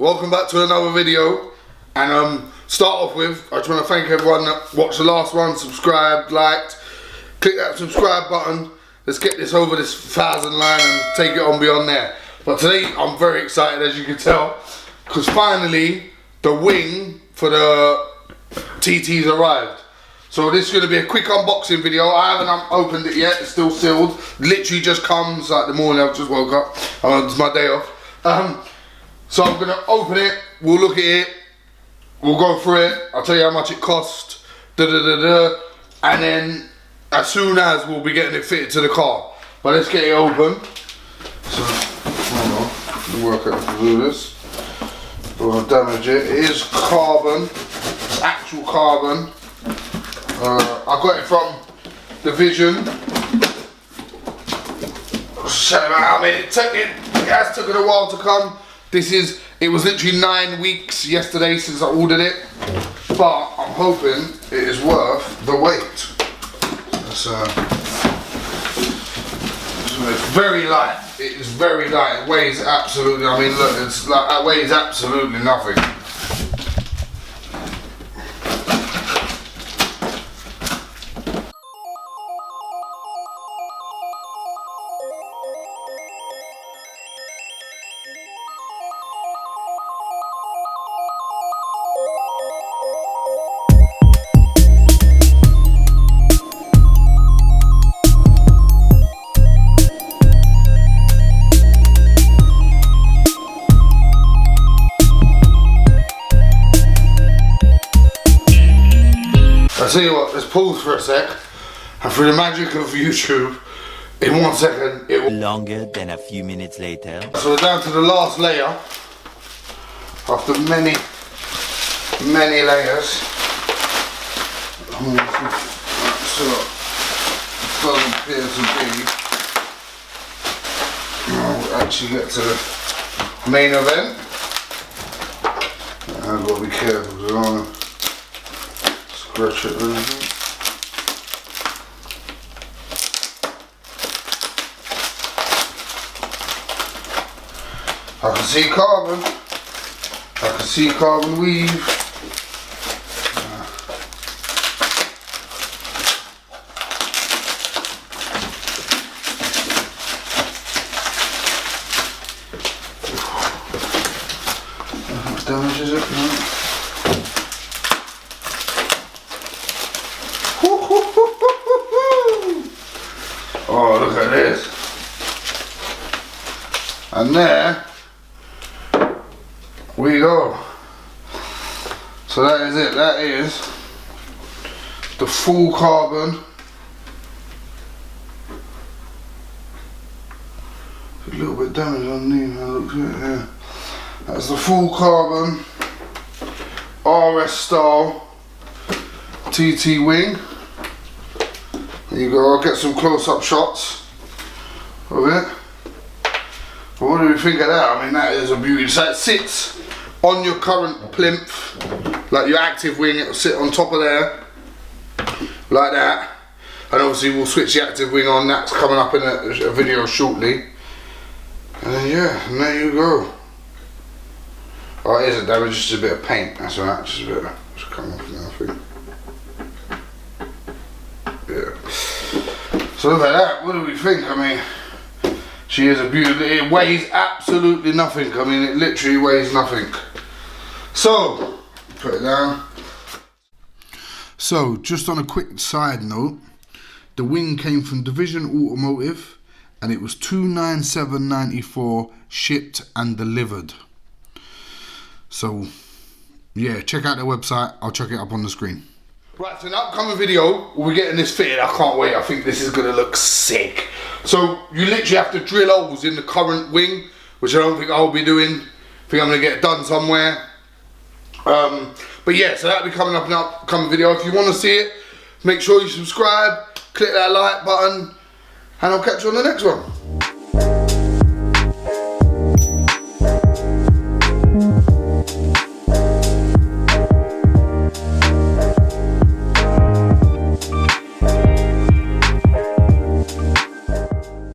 welcome back to another video. And start off with, I just want to thank everyone that watched the last one, subscribed, liked, click that subscribe button. Let's get this over this 1,000 line and take it on beyond there. But today I'm very excited, as you can tell, because finally the wing for the TT's arrived. So this is going to be a quick unboxing video. I haven't opened it yet, it's still sealed. Literally just comes like the morning I've just woke up. It's my day off. So I'm going to open it, we'll look at it, we'll go through it, I'll tell you how much it cost, and then as soon as we'll be getting it fitted to the car. But let's get it open. So, hold on, we'll work out how to do this. Don't want to damage it. It is carbon, it's actual carbon. I got it from Division. I mean, it has taken a while to come. It was literally 9 weeks yesterday since I ordered it, but I'm hoping it is worth the wait. So it's very light. It is very light. It weighs absolutely. I mean, look, it's like it weighs absolutely nothing. I'll tell you what, let's pause for a sec, and through the magic of YouTube, in 1 second, it will... Longer than a few minutes later. So we're down to the last layer, after many layers. So, it doesn't appear to be. Now we'll actually get to the main event. I've got to be careful because I don't want to scratch it or anything. I can see carbon. I can see carbon weave. Damages it. Oh, look at this. And there we go. So that is it. That is the full carbon. A little bit damaged underneath. I looked at it there. That's the full carbon RS style TT wing. There you go. I'll get some close-up shots of it. But what do we think of that? I mean, that is a beauty. So it sits on your current plinth, like your active wing. It'll sit on top of there, like that. And obviously we'll switch the active wing on. That's coming up in a video shortly. And then yeah, and there you go. Oh, it isn't damaged, just a bit of paint. That's alright, just a bit of, just come off now, I think. Yeah. So look at that, what do we think? I mean, she is a beauty. It weighs absolutely nothing. I mean, it literally weighs nothing. So, put it down. So, just on a quick side note, the wing came from Division Automotive and it was $297.94 shipped and delivered. So, yeah, check out their website. I'll chuck it up on the screen. Right, so in the upcoming video, we're getting this fitted. I can't wait. I think this is going to look sick. So, you literally have to drill holes in the current wing, which I don't think I'll be doing. I think I'm going to get it done somewhere. But yeah, so that'll be coming up in the upcoming video. If you want to see it, make sure you subscribe, click that like button, and I'll catch you on the next one.